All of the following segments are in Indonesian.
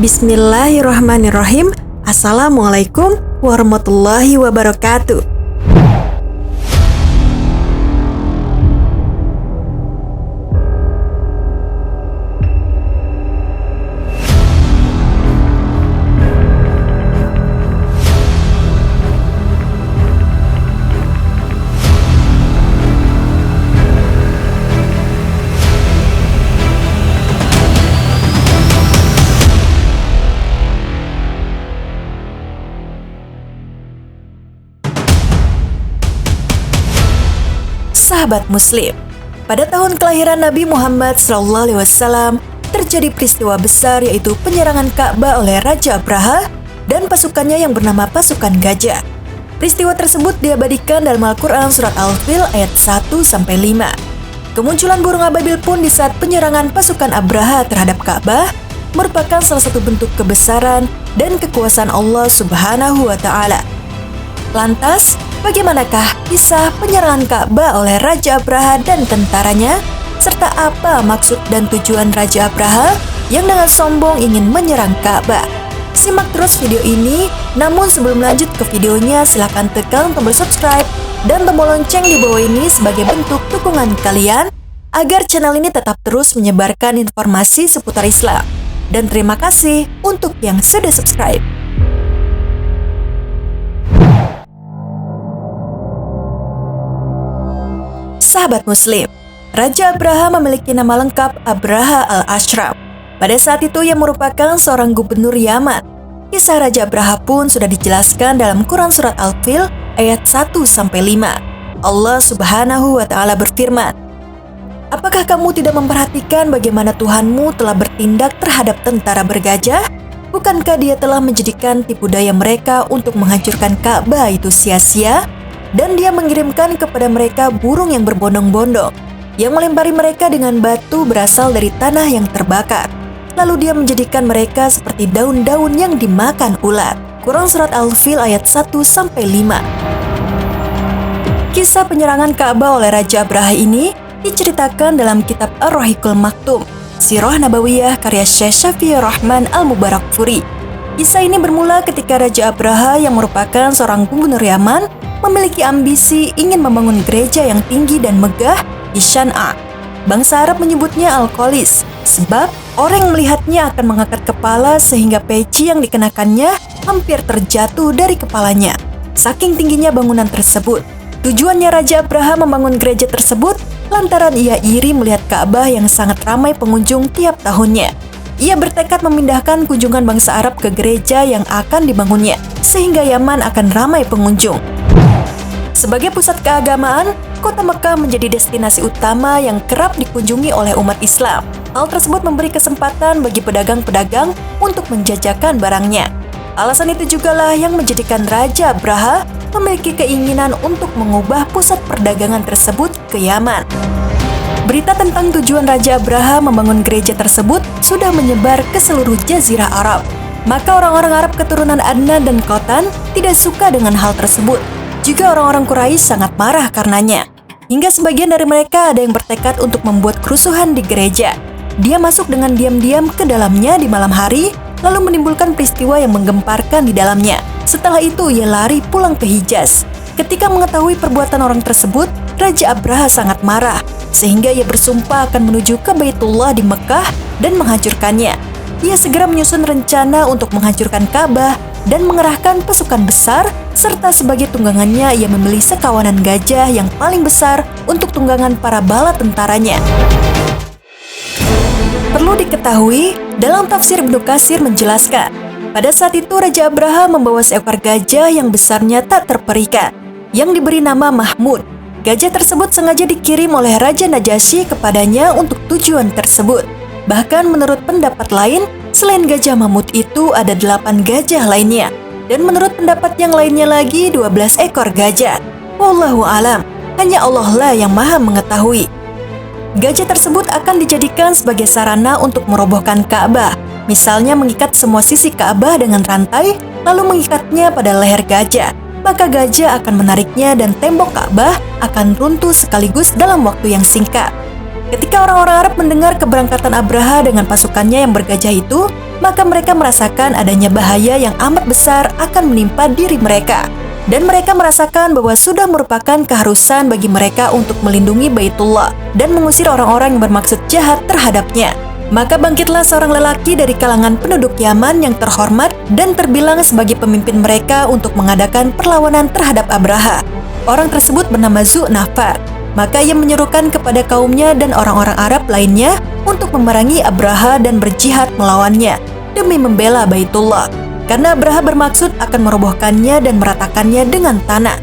Bismillahirrahmanirrahim. Assalamualaikum warahmatullahi wabarakatuh. Sahabat Muslim, pada tahun kelahiran Nabi Muhammad SAW terjadi peristiwa besar, yaitu penyerangan Ka'bah oleh Raja Abraha dan pasukannya yang bernama pasukan gajah. Peristiwa tersebut diabadikan dalam Al-Quran surat Al-Fil ayat 1-5. Kemunculan burung ababil pun di saat penyerangan pasukan Abraha terhadap Ka'bah merupakan salah satu bentuk kebesaran dan kekuasaan Allah Subhanahu wa Ta'ala. Lantas, bagaimanakah kisah penyerangan Ka'bah oleh Raja Abraha dan tentaranya? Serta apa maksud dan tujuan Raja Abraha yang dengan sombong ingin menyerang Ka'bah? Simak terus video ini, namun sebelum lanjut ke videonya, silakan tekan tombol subscribe dan tombol lonceng di bawah ini sebagai bentuk dukungan kalian agar channel ini tetap terus menyebarkan informasi seputar Islam. Dan terima kasih untuk yang sudah subscribe. Sahabat Muslim, Raja Abraha memiliki nama lengkap Abraha al-Ashram. Pada saat itu ia merupakan seorang gubernur Yaman. Kisah Raja Abraha pun sudah dijelaskan dalam Quran surat Al-Fil ayat 1-5. Allah Subhanahu wa Ta'ala berfirman, "Apakah kamu tidak memperhatikan bagaimana Tuhanmu telah bertindak terhadap tentara bergajah? Bukankah Dia telah menjadikan tipu daya mereka untuk menghancurkan Ka'bah itu sia-sia? Dan Dia mengirimkan kepada mereka burung yang berbondong-bondong, yang melempari mereka dengan batu berasal dari tanah yang terbakar. Lalu Dia menjadikan mereka seperti daun-daun yang dimakan ular." Quran surat Al-Fil ayat 1-5. Kisah penyerangan Ka'bah oleh Raja Abraha ini diceritakan dalam kitab Ar-Rahiqul Maktum, Sirah Nabawiyah karya Syekh Syafi'i Rahman Al-Mubarakfuri. Kisah ini bermula ketika Raja Abraha yang merupakan seorang gubernur Yaman memiliki ambisi ingin membangun gereja yang tinggi dan megah di Syan'a. Bangsa Arab menyebutnya Al-Qolis, sebab orang yang melihatnya akan mengangkat kepala sehingga peci yang dikenakannya hampir terjatuh dari kepalanya. Saking tingginya bangunan tersebut. Tujuannya Raja Abraha membangun gereja tersebut lantaran ia iri melihat Ka'bah yang sangat ramai pengunjung tiap tahunnya. Ia bertekad memindahkan kunjungan bangsa Arab ke gereja yang akan dibangunnya, sehingga Yaman akan ramai pengunjung. Sebagai pusat keagamaan, kota Mekah menjadi destinasi utama yang kerap dikunjungi oleh umat Islam. Hal tersebut memberi kesempatan bagi pedagang-pedagang untuk menjajakan barangnya. Alasan itu jugalah yang menjadikan Raja Abraha memiliki keinginan untuk mengubah pusat perdagangan tersebut ke Yaman. Berita tentang tujuan Raja Abraha membangun gereja tersebut sudah menyebar ke seluruh jazirah Arab. Maka orang-orang Arab keturunan Adnan dan Qatan tidak suka dengan hal tersebut. Juga orang-orang Quraisy sangat marah karenanya. Hingga sebagian dari mereka ada yang bertekad untuk membuat kerusuhan di gereja. Dia masuk dengan diam-diam ke dalamnya di malam hari, lalu menimbulkan peristiwa yang menggemparkan di dalamnya. Setelah itu ia lari pulang ke Hijaz. Ketika mengetahui perbuatan orang tersebut, Raja Abraha sangat marah, sehingga ia bersumpah akan menuju ke Baitullah di Mekah dan menghancurkannya. Ia segera menyusun rencana untuk menghancurkan Ka'bah dan mengerahkan pasukan besar, serta sebagai tunggangannya ia membeli sekawanan gajah yang paling besar untuk tunggangan para bala tentaranya. Perlu diketahui, dalam tafsir Ibnu Katsir menjelaskan, pada saat itu Raja Abraha membawa seekor gajah yang besarnya tak terperikan, yang diberi nama Mahmud. Gajah tersebut sengaja dikirim oleh Raja Najasyi kepadanya untuk tujuan tersebut. Bahkan menurut pendapat lain, selain gajah Mahmud itu ada 8 gajah lainnya. Dan menurut pendapat yang lainnya lagi 12 ekor gajah. Wallahu alam, hanya Allah lah yang maha mengetahui. Gajah tersebut akan dijadikan sebagai sarana untuk merobohkan Ka'bah. Misalnya mengikat semua sisi Ka'bah dengan rantai, lalu mengikatnya pada leher gajah. Maka gajah akan menariknya dan tembok Ka'bah akan runtuh sekaligus dalam waktu yang singkat. Ketika orang-orang Arab mendengar keberangkatan Abraha dengan pasukannya yang bergajah itu, maka mereka merasakan adanya bahaya yang amat besar akan menimpa diri mereka. Dan mereka merasakan bahwa sudah merupakan keharusan bagi mereka untuk melindungi Baitullah dan mengusir orang-orang yang bermaksud jahat terhadapnya. Maka bangkitlah seorang lelaki dari kalangan penduduk Yaman yang terhormat dan terbilang sebagai pemimpin mereka untuk mengadakan perlawanan terhadap Abraha. Orang tersebut bernama Zu-Nafar. Maka ia menyerukan kepada kaumnya dan orang-orang Arab lainnya untuk memerangi Abraha dan berjihad melawannya demi membela Baitullah. Karena Abraha bermaksud akan merobohkannya dan meratakannya dengan tanah.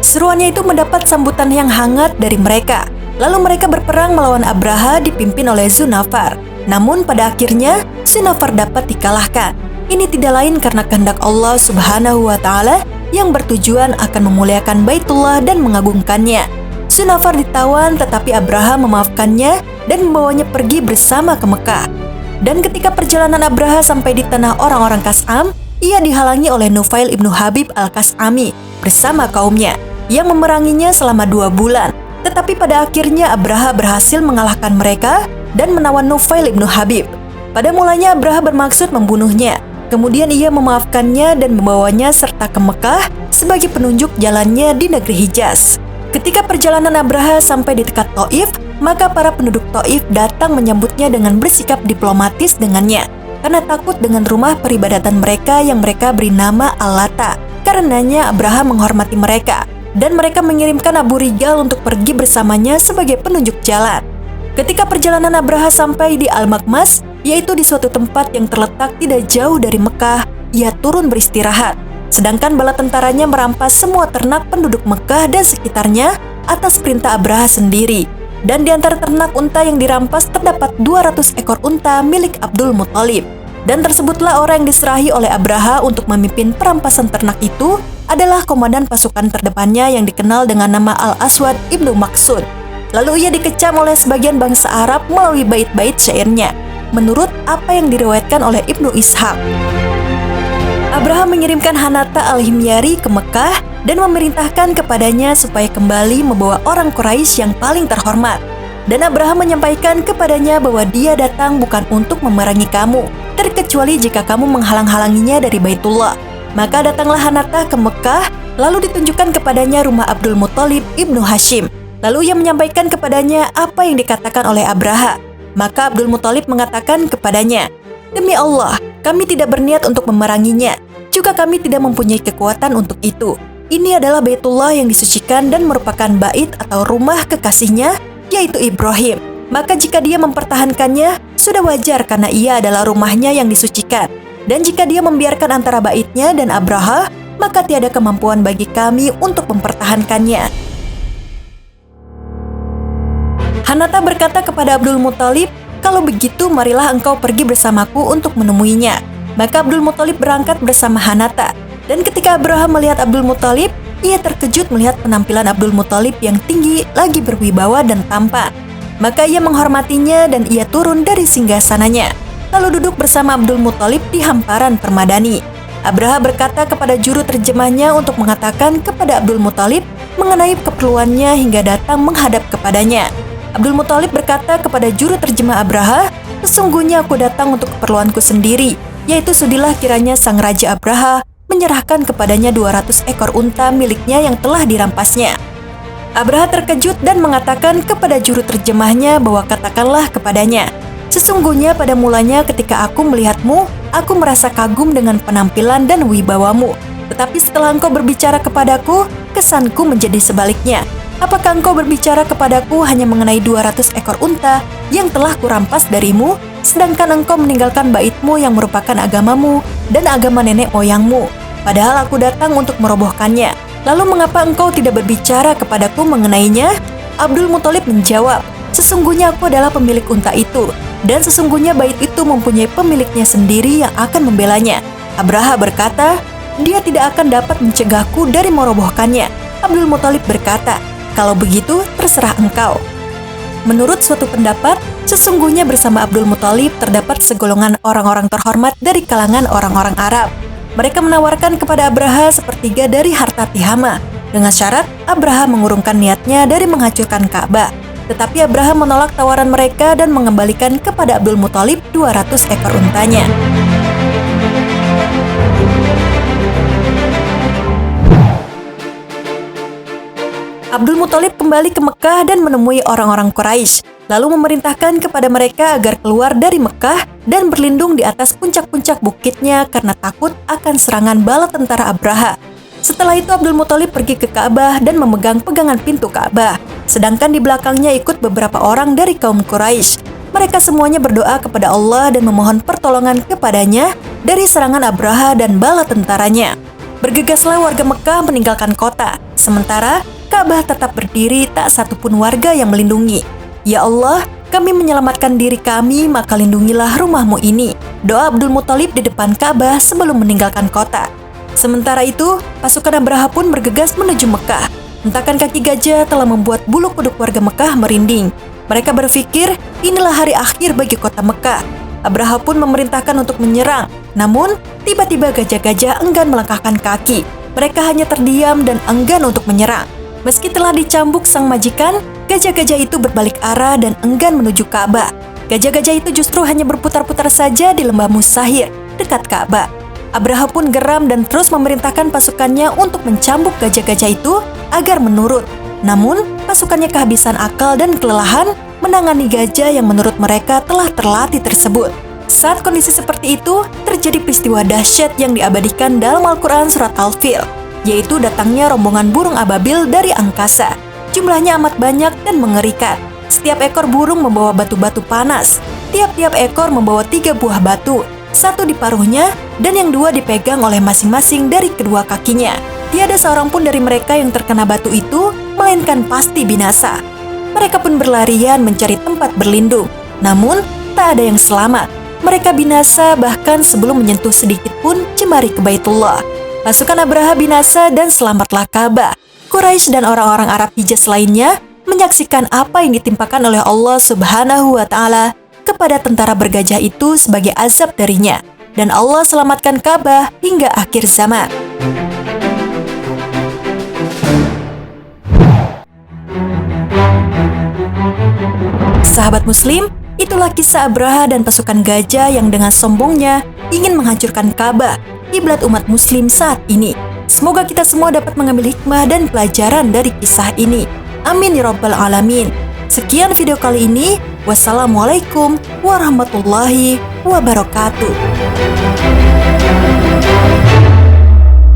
Seruannya itu mendapat sambutan yang hangat dari mereka. Lalu mereka berperang melawan Abraha dipimpin oleh Zu-Nafar. Namun pada akhirnya Zu-Nafar dapat dikalahkan. Ini tidak lain karena kehendak Allah Subhanahu wa Ta'ala yang bertujuan akan memuliakan Baitullah dan mengagungkannya. Zu-Nafar ditawan tetapi Abraha memaafkannya dan membawanya pergi bersama ke Mekah. Dan ketika perjalanan Abraha sampai di tanah orang-orang Kas'am, ia dihalangi oleh Nufail ibnu Habib al-Kas'ami bersama kaumnya yang memeranginya selama 2 bulan. Tetapi pada akhirnya Abraha berhasil mengalahkan mereka dan menawan Nufail ibnu Habib. Pada mulanya Abraha bermaksud membunuhnya. Kemudian ia memaafkannya dan membawanya serta ke Mekah sebagai penunjuk jalannya di negeri Hijaz. Ketika perjalanan Abraha sampai di dekat Taif, maka para penduduk Taif datang menyambutnya dengan bersikap diplomatis dengannya karena takut dengan rumah peribadatan mereka yang mereka beri nama Al-Lata. Karenanya Abraha menghormati mereka dan mereka mengirimkan Abu Rigal untuk pergi bersamanya sebagai penunjuk jalan. Ketika perjalanan Abraha sampai di Al-Makmas, yaitu di suatu tempat yang terletak tidak jauh dari Mekah, ia turun beristirahat. Sedangkan bala tentaranya merampas semua ternak penduduk Mekah dan sekitarnya atas perintah Abraha sendiri. Dan di antara ternak unta yang dirampas terdapat 200 ekor unta milik Abdul Muthalib. Dan tersebutlah orang yang diserahi oleh Abraha untuk memimpin perampasan ternak itu adalah komandan pasukan terdepannya yang dikenal dengan nama Al-Aswad ibnu Maksud. Lalu ia dikecam oleh sebagian bangsa Arab melalui bait-bait syairnya, menurut apa yang diriwayatkan oleh Ibnu Ishaq. Abraha mengirimkan Hanata al-Himyari ke Mekah dan memerintahkan kepadanya supaya kembali membawa orang Quraisy yang paling terhormat. Dan Abraha menyampaikan kepadanya bahwa dia datang bukan untuk memerangi kamu, terkecuali jika kamu menghalang-halanginya dari Baitullah. Maka datanglah Hanata ke Mekah, lalu ditunjukkan kepadanya rumah Abdul Muthalib ibnu Hashim. Lalu ia menyampaikan kepadanya apa yang dikatakan oleh Abraha. Maka Abdul Muthalib mengatakan kepadanya, "Demi Allah, kami tidak berniat untuk memeranginya. Juga kami tidak mempunyai kekuatan untuk itu. Ini adalah Baitullah yang disucikan dan merupakan bait atau rumah kekasihnya, yaitu Ibrahim. Maka jika dia mempertahankannya, sudah wajar karena ia adalah rumahnya yang disucikan. Dan jika dia membiarkan antara baitnya dan Abraha, maka tiada kemampuan bagi kami untuk mempertahankannya." Hanata berkata kepada Abdul Muthalib, "Kalau begitu marilah engkau pergi bersamaku untuk menemuinya." Maka Abdul Muthalib berangkat bersama Hanata. Dan ketika Abraha melihat Abdul Muthalib, ia terkejut melihat penampilan Abdul Muthalib yang tinggi, lagi berwibawa dan tampan. Maka ia menghormatinya dan ia turun dari singgasananya, lalu duduk bersama Abdul Muthalib di hamparan permadani. Abraha berkata kepada juru terjemahnya untuk mengatakan kepada Abdul Muthalib mengenai keperluannya hingga datang menghadap kepadanya. Abdul Muthalib berkata kepada juru terjemah Abraha, "Sesungguhnya aku datang untuk keperluanku sendiri, yaitu sudilah kiranya sang Raja Abraha menyerahkan kepadanya 200 ekor unta miliknya yang telah dirampasnya." Abraha terkejut dan mengatakan kepada juru terjemahnya bahwa katakanlah kepadanya, "Sesungguhnya pada mulanya ketika aku melihatmu, aku merasa kagum dengan penampilan dan wibawamu. Tetapi setelah engkau berbicara kepadaku, kesanku menjadi sebaliknya. Apakah engkau berbicara kepadaku hanya mengenai 200 ekor unta yang telah kurampas darimu, sedangkan engkau meninggalkan baitmu yang merupakan agamamu dan agama nenek moyangmu? Padahal aku datang untuk merobohkannya. Lalu mengapa engkau tidak berbicara kepadaku mengenainya?" Abdul Muthalib menjawab, "Sesungguhnya aku adalah pemilik unta itu, dan sesungguhnya bait itu mempunyai pemiliknya sendiri yang akan membelanya." Abraha berkata, "Dia tidak akan dapat mencegahku dari merobohkannya." Abdul Muthalib berkata, "Kalau begitu, terserah engkau." Menurut suatu pendapat, sesungguhnya bersama Abdul Muthalib terdapat segolongan orang-orang terhormat dari kalangan orang-orang Arab. Mereka menawarkan kepada Abraha sepertiga dari harta Tihama, dengan syarat Abraha mengurungkan niatnya dari menghancurkan Ka'bah. Tetapi Abraha menolak tawaran mereka dan mengembalikan kepada Abdul Muthalib 200 ekor untanya. Abdul Muthalib kembali ke Mekah dan menemui orang-orang Quraisy, lalu memerintahkan kepada mereka agar keluar dari Mekah dan berlindung di atas puncak-puncak bukitnya karena takut akan serangan bala tentara Abraha. Setelah itu Abdul Muthalib pergi ke Ka'bah dan memegang pegangan pintu Ka'bah, sedangkan di belakangnya ikut beberapa orang dari kaum Quraisy. Mereka semuanya berdoa kepada Allah dan memohon pertolongan kepadanya dari serangan Abraha dan bala tentaranya. Bergegaslah warga Mekah meninggalkan kota, sementara Ka'bah tetap berdiri, tak satupun warga yang melindungi. Ya Allah, kami menyelamatkan diri kami, maka lindungilah rumahmu ini. Doa Abdul Muthalib di depan Ka'bah sebelum meninggalkan kota. Sementara itu, pasukan Abraha pun bergegas menuju Mekah. Hentakan kaki gajah telah membuat bulu kuduk warga Mekah merinding. Mereka berpikir inilah hari akhir bagi kota Mekah. Abraha pun memerintahkan untuk menyerang. Namun, tiba-tiba gajah-gajah enggan melangkahkan kaki. Mereka hanya terdiam dan enggan untuk menyerang. Meski telah dicambuk sang majikan, gajah-gajah itu berbalik arah dan enggan menuju Ka'bah. Gajah-gajah itu justru hanya berputar-putar saja di lembah Musahir, dekat Ka'bah. Abraha pun geram dan terus memerintahkan pasukannya untuk mencambuk gajah-gajah itu agar menurut. Namun, pasukannya kehabisan akal dan kelelahan menangani gajah yang menurut mereka telah terlatih tersebut. Saat kondisi seperti itu, terjadi peristiwa dahsyat yang diabadikan dalam Al-Quran Surat Al-Fil, yaitu datangnya rombongan burung ababil dari angkasa. Jumlahnya amat banyak dan mengerikan. Setiap ekor burung membawa batu-batu panas. Tiap-tiap ekor membawa 3 buah batu, 1 di paruhnya dan yang 2 dipegang oleh masing-masing dari kedua kakinya. Tiada seorang pun dari mereka yang terkena batu itu, melainkan pasti binasa. Mereka pun berlarian mencari tempat berlindung. Namun, tak ada yang selamat. Mereka binasa bahkan sebelum menyentuh sedikit pun jemari ke Baitullah. Pasukan Abraha binasa dan selamatlah Ka'bah. Quraisy dan orang-orang Arab Hijaz lainnya menyaksikan apa yang ditimpakan oleh Allah Subhanahu wa Ta'ala kepada tentara bergajah itu sebagai azab darinya. Dan Allah selamatkan Ka'bah hingga akhir zaman. Sahabat Muslim, itulah kisah Abraha dan pasukan gajah yang dengan sombongnya ingin menghancurkan Ka'bah, kiblat umat Muslim saat ini. Semoga kita semua dapat mengambil hikmah dan pelajaran dari kisah ini. Amin ya Rabbal Alamin. Sekian video kali ini. Wassalamualaikum warahmatullahi wabarakatuh.